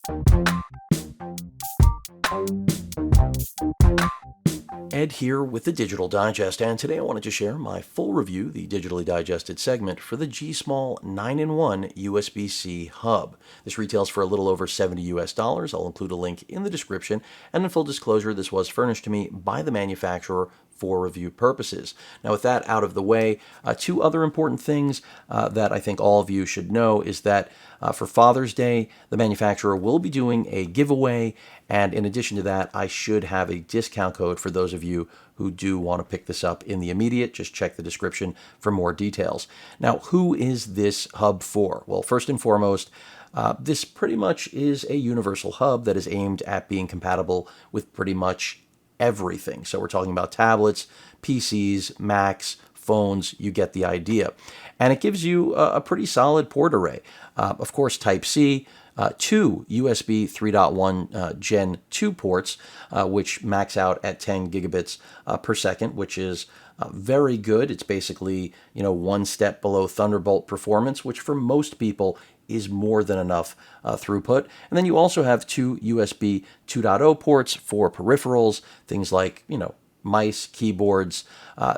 Ed here with the Digital Digest, and today I wanted to share my full review, the digitally digested segment, for the GIISSMO 9-in-1 USB-C hub. This retails for a little over $70 US. I'll include a link in the description, and in full disclosure, this was furnished to me by the manufacturer for review purposes. Now, with that out of the way, two other important things that I think all of you should know is that for Father's Day, the manufacturer will be doing a giveaway, and in addition to that, I should have a discount code for those of you who do want to pick this up in the immediate. Just check the description for more details. Now, who is this hub for? Well, first and foremost, this pretty much is a universal hub that is aimed at being compatible with pretty much everything. So we're talking about tablets, PCs, Macs, phones, you get the idea. And it gives you a pretty solid port array. Of course, Type-C, two USB 3.1 Gen 2 ports, which max out at 10 gigabits per second, which is very good. It's basically, one step below Thunderbolt performance, which for most people is more than enough throughput. And then you also have two USB 2.0 ports for peripherals, things like, mice, keyboards,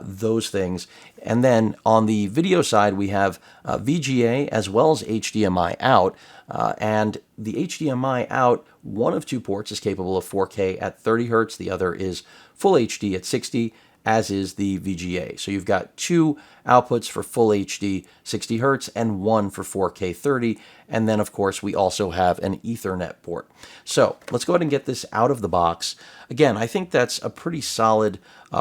those things. And then on the video side, we have VGA as well as HDMI out. And the HDMI out, one of two ports is capable of 4K at 30 hertz. The other is full HD at 60, as is the VGA. So you've got two outputs for full HD 60 hertz and one for 4K 30. And then, of course, we also have an Ethernet port. So let's go ahead and get this out of the box. Again, I think that's a pretty solid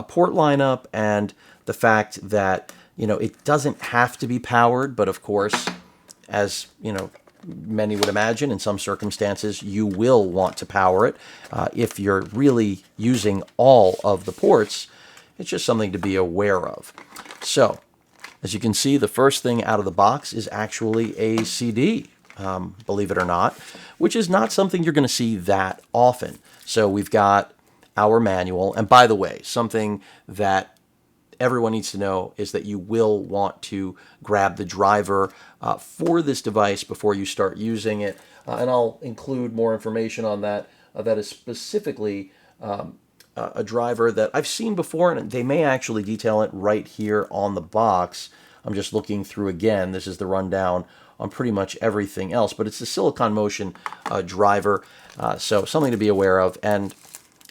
port lineup, and the fact that, it doesn't have to be powered, but of course, as, many would imagine, in some circumstances, you will want to power it. If you're really using all of the ports, it's just something to be aware of. So, as you can see, the first thing out of the box is actually a CD, believe it or not, which is not something you're going to see that often. So we've got our manual, and by the way, something that everyone needs to know is that you will want to grab the driver for this device before you start using it, and I'll include more information on that. That is specifically a driver that I've seen before, and they may actually detail it right here on the box. I'm just looking through again. This is the rundown on pretty much everything else, but it's the Silicon Motion driver, so something to be aware of. And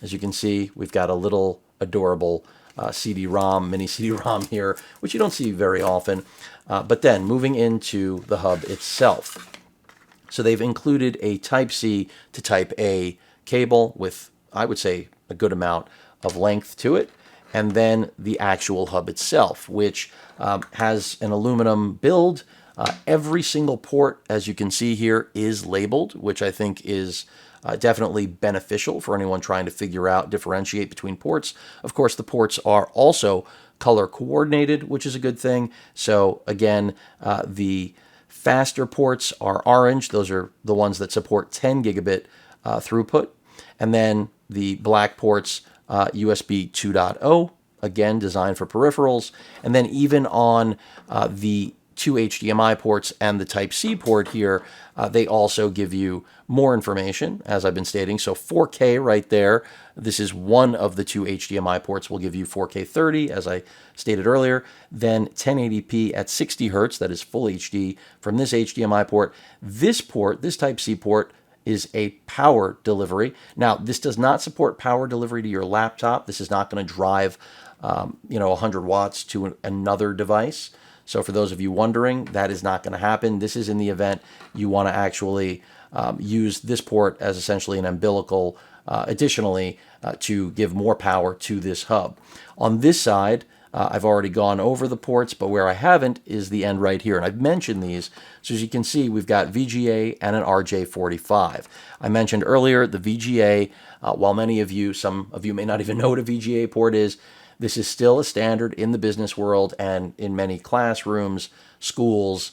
as you can see, we've got a little adorable CD-ROM, mini CD-ROM here, which you don't see very often. But then moving into the hub itself. So they've included a Type-C to Type-A cable with, I would say, a good amount of length to it. And then the actual hub itself, which has an aluminum build. Every single port, as you can see here, is labeled, which I think is definitely beneficial for anyone trying to figure out, differentiate between ports. Of course, the ports are also color coordinated, which is a good thing. So again, the faster ports are orange. Those are the ones that support 10 gigabit throughput. And then the black ports, USB 2.0, again, designed for peripherals. And then even on the two HDMI ports and the Type-C port here, they also give you more information, as I've been stating. So 4K right there. This is one of the two HDMI ports will give you 4K 30, as I stated earlier. Then 1080p at 60 hertz, that is full HD from this HDMI port. This port, this Type-C port, is a power delivery. Now, this does not support power delivery to your laptop. This is not going to drive, 100 watts to another device. So for those of you wondering, that is not going to happen. This is in the event you want to actually use this port as essentially an umbilical, additionally, to give more power to this hub. On this side, I've already gone over the ports, but where I haven't is the end right here. And I've mentioned these. So as you can see, we've got VGA and an RJ45. I mentioned earlier the VGA, while many of you, some of you may not even know what a VGA port is, this is still a standard in the business world and in many classrooms, schools,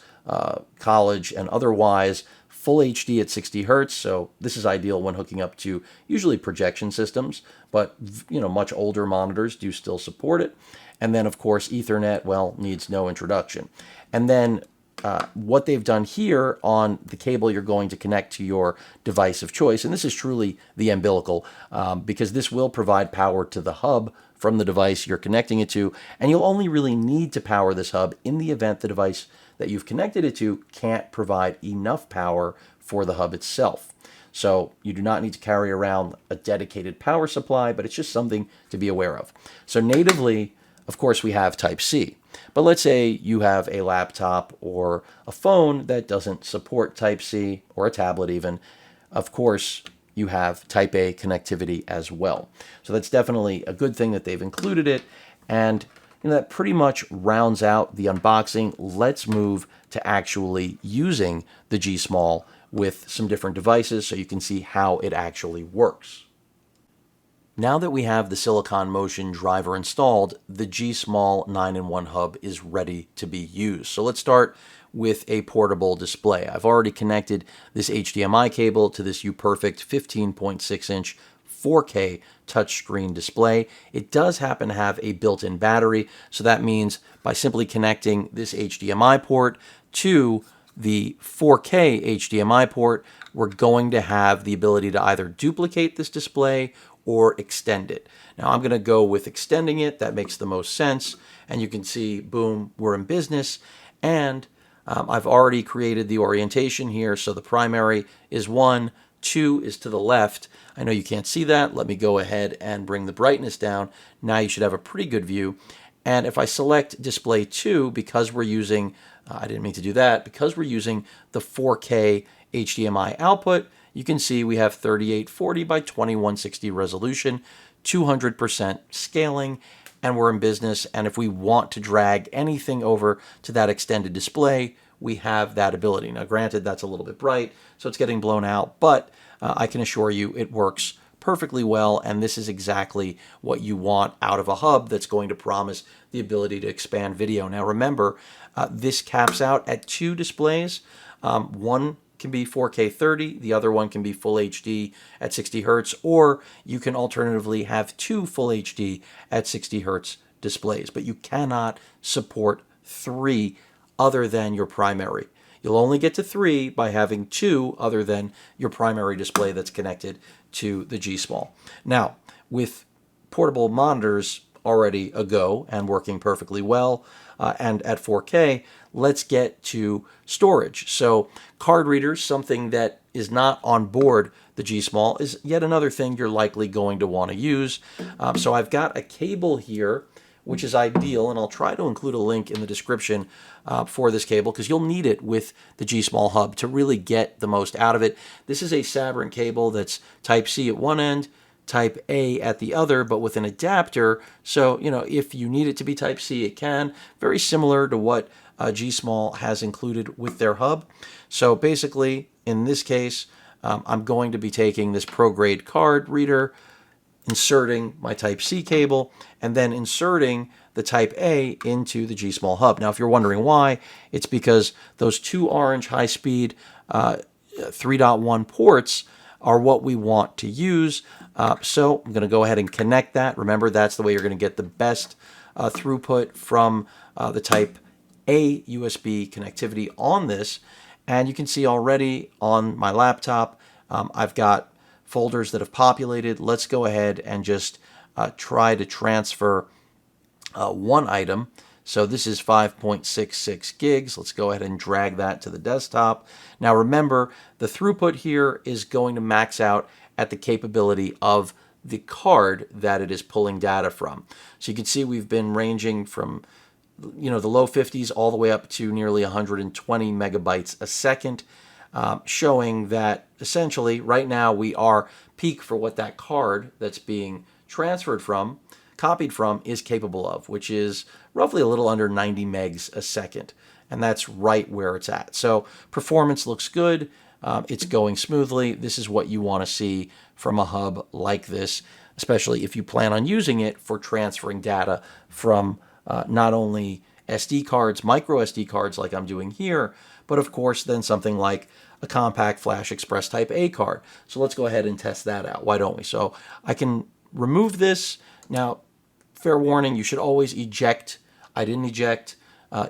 college, and otherwise. Full HD at 60 hertz, so this is ideal when hooking up to usually projection systems, but much older monitors do still support it. And then, of course, Ethernet, well, needs no introduction. And then what they've done here on the cable you're going to connect to your device of choice, and this is truly the umbilical, because this will provide power to the hub from the device you're connecting it to, and you'll only really need to power this hub in the event the device that you've connected it to can't provide enough power for the hub itself. So you do not need to carry around a dedicated power supply, but it's just something to be aware of. So natively, of course, we have Type-C. But let's say you have a laptop or a phone that doesn't support Type-C, or a tablet even. Of course, you have Type-A connectivity as well. So that's definitely a good thing that they've included it. And that pretty much rounds out the unboxing. Let's move to actually using the GIISSMO with some different devices so you can see how it actually works. Now that we have the Silicon Motion driver installed, the GIISSMO 9-in-1 hub is ready to be used. So let's start with a portable display. I've already connected this HDMI cable to this UPerfect 15.6-inch 4K touchscreen display. It does happen to have a built-in battery, so that means by simply connecting this HDMI port to the 4K HDMI port, we're going to have the ability to either duplicate this display or extend it. Now I'm going to go with extending it. That makes the most sense. And you can see, boom, we're in business. And I've already created the orientation here. So the primary is 1, 2 is to the left. I know you can't see that. Let me go ahead and bring the brightness down. Now you should have a pretty good view. And if I select display 2, because we're using, I didn't mean to do that, because we're using the 4K HDMI output, you can see we have 3840 by 2160 resolution, 200% scaling, and we're in business. And if we want to drag anything over to that extended display, we have that ability. Now, granted, that's a little bit bright, so it's getting blown out, but I can assure you it works perfectly well, and this is exactly what you want out of a hub that's going to promise the ability to expand video. Now, remember, this caps out at 2 displays. One can be 4K 30, the other one can be full HD at 60 Hertz, or you can alternatively have 2 full HD at 60 Hertz displays, but you cannot support 3 other than your primary. You'll only get to 3 by having 2 other than your primary display that's connected to the GIISSMO. Now, with portable monitors already a go and working perfectly well, and at 4K, let's get to storage. So card readers, something that is not on board the GIISSMO, is yet another thing you're likely going to want to use. So I've got a cable here, which is ideal, and I'll try to include a link in the description for this cable, because you'll need it with the GIISSMO hub to really get the most out of it. This is a Sabrent cable that's Type-C at one end, Type-A at the other, but with an adapter. So, if you need it to be Type-C, it can. Very similar to what GIISSMO has included with their hub. So basically, in this case, I'm going to be taking this pro-grade card reader, inserting my Type-C cable, and then inserting the Type-A into the GIISSMO hub. Now, if you're wondering why, it's because those 2 orange high-speed 3.1 ports are what we want to use. So I'm going to go ahead and connect that. Remember, that's the way you're going to get the best throughput from the Type-A USB connectivity on this. And you can see already on my laptop, I've got folders that have populated. Let's go ahead and just try to transfer one item. So this is 5.66 gigs. Let's go ahead and drag that to the desktop. Now remember, the throughput here is going to max out at the capability of the card that it is pulling data from. So you can see we've been ranging from the low 50s all the way up to nearly 120 megabytes a second, showing that essentially right now we are peak for what that card that's being copied from is capable of, which is roughly a little under 90 megs a second. And that's right where it's at. So performance looks good. It's going smoothly. This is what you want to see from a hub like this, especially if you plan on using it for transferring data from not only SD cards, micro SD cards like I'm doing here, but of course then something like a compact Flash Express Type A card. So let's go ahead and test that out. Why don't we? So I can remove this. Now, fair warning, you should always eject. I didn't eject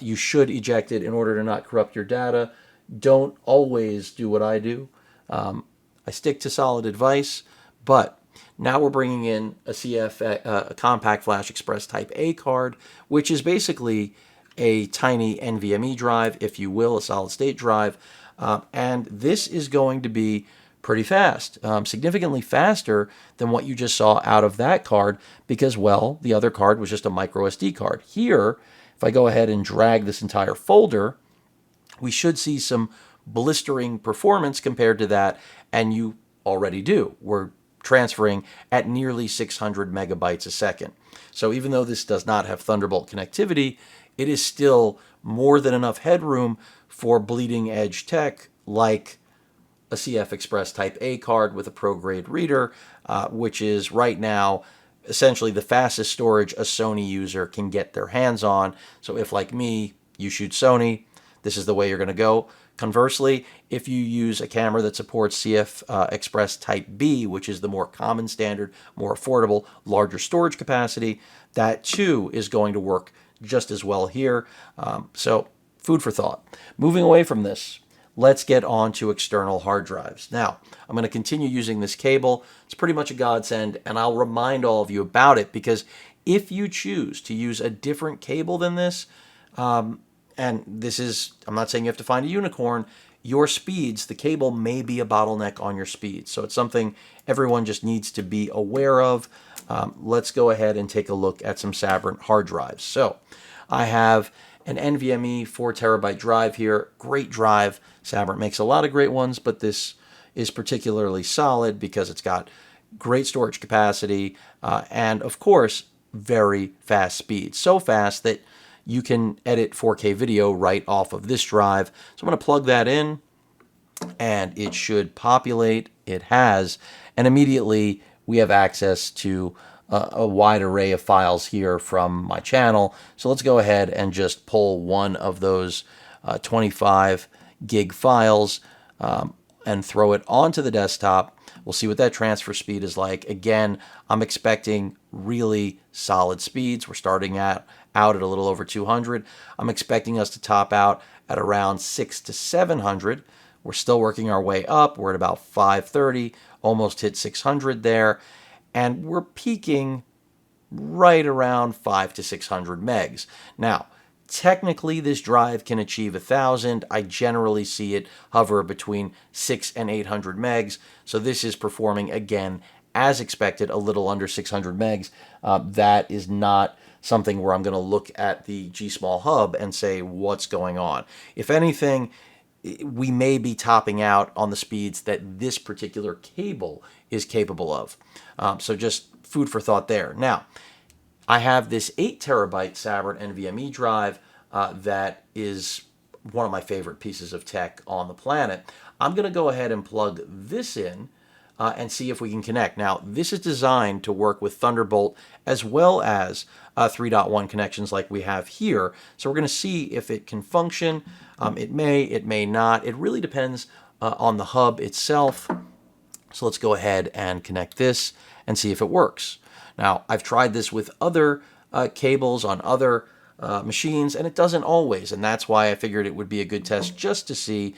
You should eject it in order to not corrupt your data. Don't always do what I do. I stick to solid advice, but now we're bringing in a a Compact Flash Express Type A card, which is basically a tiny NVMe drive, if you will, a solid state drive. And this is going to be pretty fast, significantly faster than what you just saw out of that card because, well, the other card was just a micro SD card. Here, if I go ahead and drag this entire folder, we should see some blistering performance compared to that, and you already do. We're transferring at nearly 600 megabytes a second. So even though this does not have Thunderbolt connectivity, it is still more than enough headroom for bleeding edge tech like a CF Express Type A card with a pro-grade reader, which is right now essentially the fastest storage a Sony user can get their hands on. So if, like me, you shoot Sony, this is the way you're going to go. Conversely, if you use a camera that supports CF Express Type B, which is the more common standard, more affordable, larger storage capacity, that too is going to work just as well here. So food for thought. Moving away from this, let's get on to external hard drives. Now, I'm going to continue using this cable. It's pretty much a godsend, and I'll remind all of you about it because if you choose to use a different cable than this, and this is, I'm not saying you have to find a unicorn, your speeds, the cable may be a bottleneck on your speeds. So it's something everyone just needs to be aware of. Let's go ahead and take a look at some Sabrent hard drives. So I have an NVMe 4 terabyte drive here. Great drive. Sabrent makes a lot of great ones, but this is particularly solid because it's got great storage capacity and, of course, very fast speed. So fast that you can edit 4K video right off of this drive. So I'm going to plug that in, and it should populate. It has, and immediately we have access to a wide array of files here from my channel. So let's go ahead and just pull one of those 25 gig files and throw it onto the desktop. We'll see what that transfer speed is like. Again, I'm expecting really solid speeds. We're starting out at a little over 200. I'm expecting us to top out at around 600 to 700. We're still working our way up. We're at about 530, almost hit 600 there. And we're peaking right around 500 to 600 megs. Now, technically, this drive can achieve 1,000. I generally see it hover between 600 and 800 megs. So this is performing, again, as expected, a little under 600 megs. That is not something where I'm going to look at the GIISSMO hub and say, what's going on? If anything, we may be topping out on the speeds that this particular cable is capable of. So just food for thought there. Now, I have this 8 terabyte Sabrent NVMe drive that is one of my favorite pieces of tech on the planet. I'm going to go ahead and plug this in and see if we can connect. Now, this is designed to work with Thunderbolt as well as 3.1 connections like we have here. So we're going to see if it can function. It may not. It really depends on the hub itself. So let's go ahead and connect this and see if it works. Now, I've tried this with other cables on other machines, and it doesn't always, and that's why I figured it would be a good test just to see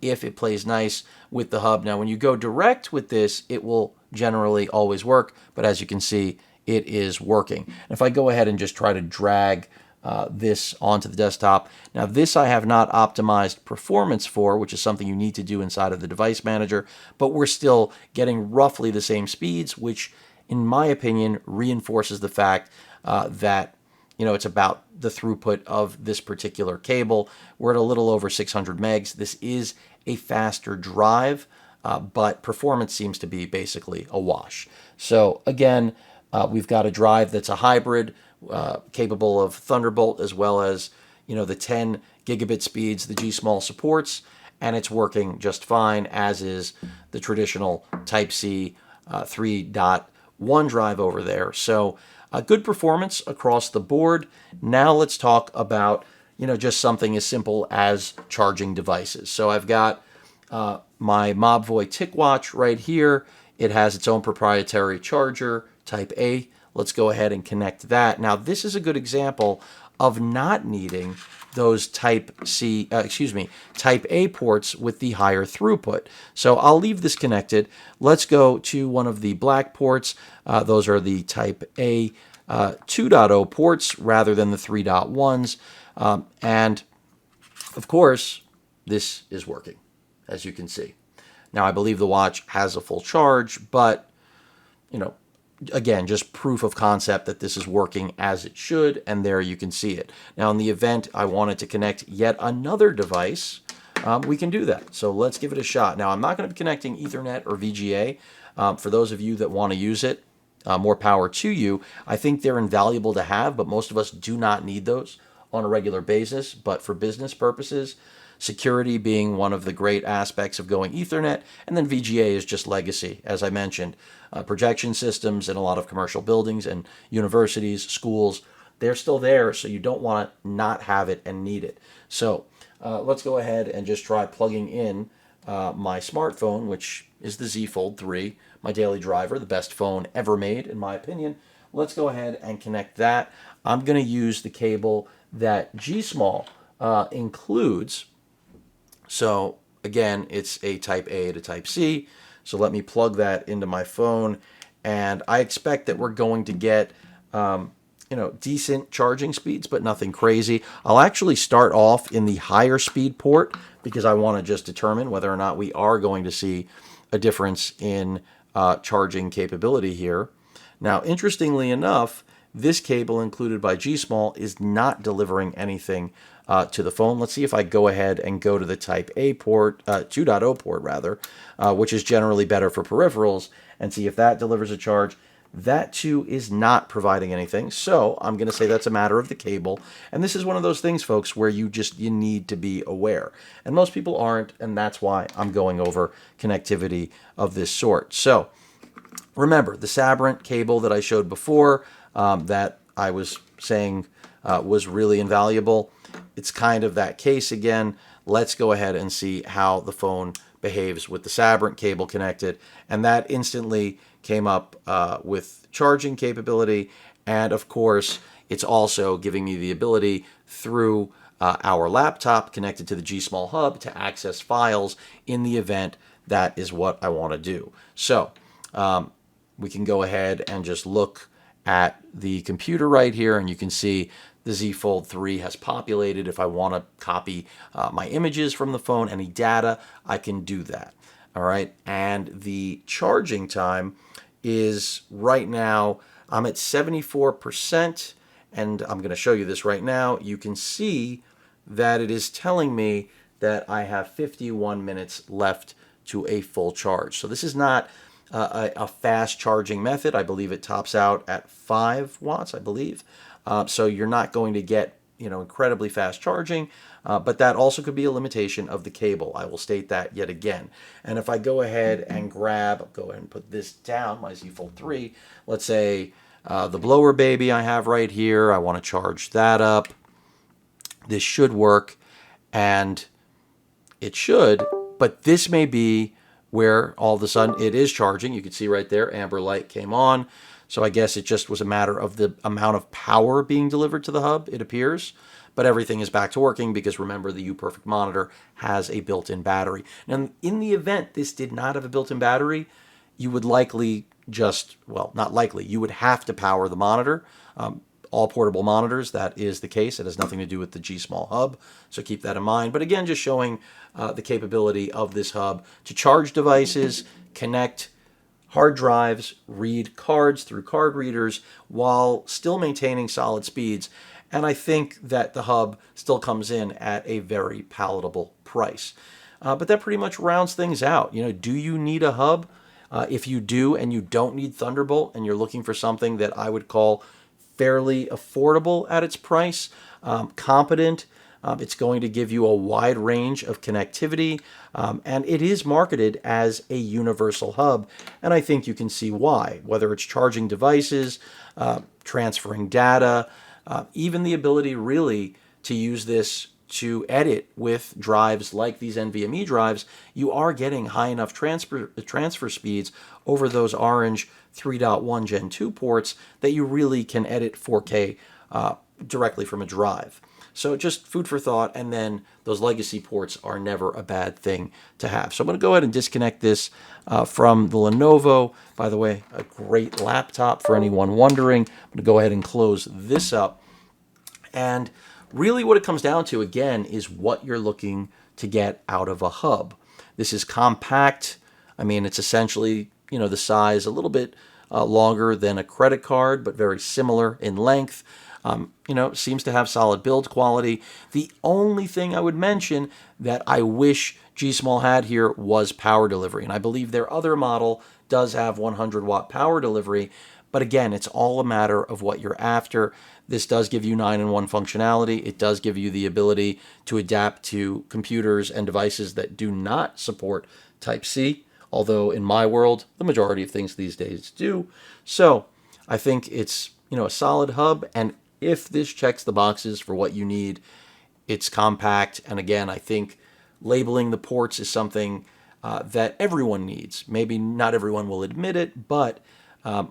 if it plays nice with the hub. Now, when you go direct with this, it will generally always work, but as you can see, it is working. And if I go ahead and just try to drag this onto the desktop, now this I have not optimized performance for, which is something you need to do inside of the device manager, but we're still getting roughly the same speeds, which in my opinion reinforces the fact that it's about the throughput of this particular cable. We're at a little over 600 megs. This is a faster drive, but performance seems to be basically a wash. So again, we've got a drive that's a hybrid, capable of Thunderbolt as well as the 10 gigabit speeds the GIISSMO supports, and it's working just fine, as is the traditional Type-C 3.1 drive over there. So good performance across the board. Now let's talk about just something as simple as charging devices. So I've got my Mobvoi TicWatch right here. It has its own proprietary charger, Type A. Let's go ahead and connect that. Now, this is a good example of not needing those Type A ports with the higher throughput. So I'll leave this connected. Let's go to one of the black ports. Those are the Type A 2.0 ports rather than the 3.1s. And of course, this is working, as you can see. Now, I believe the watch has a full charge, but, again, just proof of concept that this is working as it should, and there you can see it. Now, in the event I wanted to connect yet another device, we can do that. So let's give it a shot. Now, I'm not going to be connecting Ethernet or VGA. For those of you that want to use it, more power to you. I think they're invaluable to have, but most of us do not need those on a regular basis. But for business purposes, security being one of the great aspects of going Ethernet, and then VGA is just legacy, as I mentioned. Projection systems in a lot of commercial buildings and universities, schools, they're still there, so you don't want to not have it and need it. So let's go ahead and just try plugging in my smartphone, which is the Z Fold 3, my daily driver, the best phone ever made, in my opinion. Let's go ahead and connect that. I'm going to use the cable that GIISSMO includes. So again, it's a Type A to Type C. So let me plug that into my phone, and I expect that we're going to get decent charging speeds, but nothing crazy. I'll actually start off in the higher speed port because I want to just determine whether or not we are going to see a difference in charging capability here. Now, interestingly enough, this cable included by GIISSMO is not delivering anything to the phone. Let's see if I go ahead and go to the Type A port, 2.0 port rather, which is generally better for peripherals, and see if that delivers a charge. That too is not providing anything. So I'm going to say that's a matter of the cable. And this is one of those things, folks, where you need to be aware. And most people aren't, and that's why I'm going over connectivity of this sort. So remember, the Sabrent cable that I showed before, that I was saying was really invaluable. It's kind of that case again. Let's go ahead and see how the phone behaves with the Sabrent cable connected. And that instantly came up with charging capability. And of course, it's also giving me the ability through our laptop connected to the GIISSMO hub to access files in the event that is what I want to do. So we can go ahead and just look at the computer right here, and you can see the Z Fold 3 has populated. If I want to copy my images from the phone, any data, I can do that. All right, and the charging time is right now, I'm at 74%, and I'm going to show you this right now. You can see that it is telling me that I have 51 minutes left to a full charge. So this is not a fast charging method. I believe it tops out at 5 watts, I believe. So you're not going to get incredibly fast charging, but that also could be a limitation of the cable. I will state that yet again. And if I go ahead and go ahead and put this down, my Z Fold 3, let's say the blower baby I have right here, I want to charge that up. This should work, and it should, but this may be where all of a sudden it is charging. You can see right there, amber light came on. So I guess it just was a matter of the amount of power being delivered to the hub, it appears. But everything is back to working because remember, the UPerfect monitor has a built-in battery. Now, in the event this did not have a built-in battery, you would likely not likely, you would have to power the monitor. All portable monitors, that is the case. It has nothing to do with the GIISSMO hub, so keep that in mind. But again, just showing the capability of this hub to charge devices, connect hard drives, read cards through card readers while still maintaining solid speeds. And I think that the hub still comes in at a very palatable price. But that pretty much rounds things out. Do you need a hub? If you do and you don't need Thunderbolt and you're looking for something that I would call fairly affordable at its price, competent, it's going to give you a wide range of connectivity, and it is marketed as a universal hub, and I think you can see why. Whether it's charging devices, transferring data, even the ability really to use this to edit with drives like these NVMe drives, you are getting high enough transfer speeds over those orange 3.1 Gen 2 ports that you really can edit 4K directly from a drive. So just food for thought, and then those legacy ports are never a bad thing to have. So I'm going to go ahead and disconnect this from the Lenovo. By the way, a great laptop for anyone wondering. I'm going to go ahead and close this up. And really what it comes down to, again, is what you're looking to get out of a hub. This is compact. I mean, it's essentially, the size a little bit longer than a credit card, but very similar in length. Seems to have solid build quality. The only thing I would mention that I wish GIISSMO had here was power delivery. And I believe their other model does have 100-watt power delivery. But again, it's all a matter of what you're after. This does give you 9-in-1 functionality. It does give you the ability to adapt to computers and devices that do not support Type-C. Although in my world, the majority of things these days do. So I think it's, a solid hub. And if this checks the boxes for what you need, it's compact. And again, I think labeling the ports is something that everyone needs. Maybe not everyone will admit it, but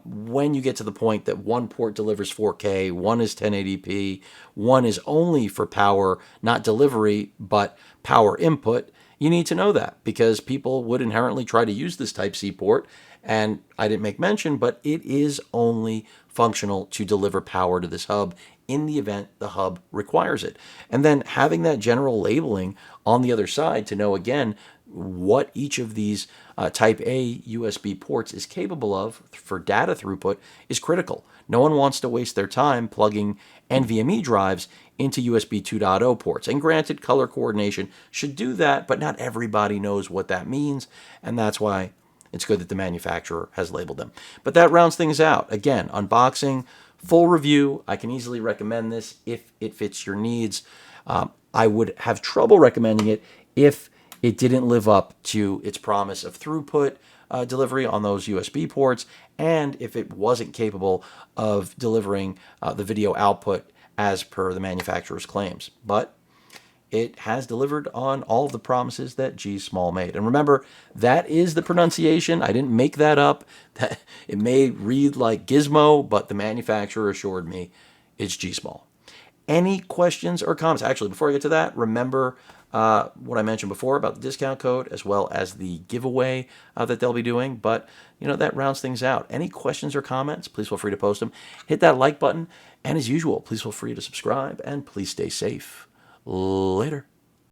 when you get to the point that one port delivers 4K, one is 1080p, one is only for power, not delivery, but power input, you need to know that, because people would inherently try to use this Type-C port. And I didn't make mention, but it is only functional to deliver power to this hub in the event the hub requires it. And then having that general labeling on the other side to know, again, what each of these Type A USB ports is capable of for data throughput is critical. No one wants to waste their time plugging NVMe drives into USB 2.0 ports. And granted, color coordination should do that, but not everybody knows what that means, and that's why it's good that the manufacturer has labeled them. But that rounds things out. Again, unboxing, full review. I can easily recommend this if it fits your needs. I would have trouble recommending it if it didn't live up to its promise of throughput delivery on those USB ports, and if it wasn't capable of delivering the video output as per the manufacturer's claims. But it has delivered on all of the promises that GIISSMO made. And remember, that is the pronunciation. I didn't make that up. It may read like GIISSMO, but the manufacturer assured me it's GIISSMO. Any questions or comments? Actually, before I get to that, remember what I mentioned before about the discount code as well as the giveaway that they'll be doing. But, that rounds things out. Any questions or comments, please feel free to post them. Hit that like button. And as usual, please feel free to subscribe and please stay safe. Later.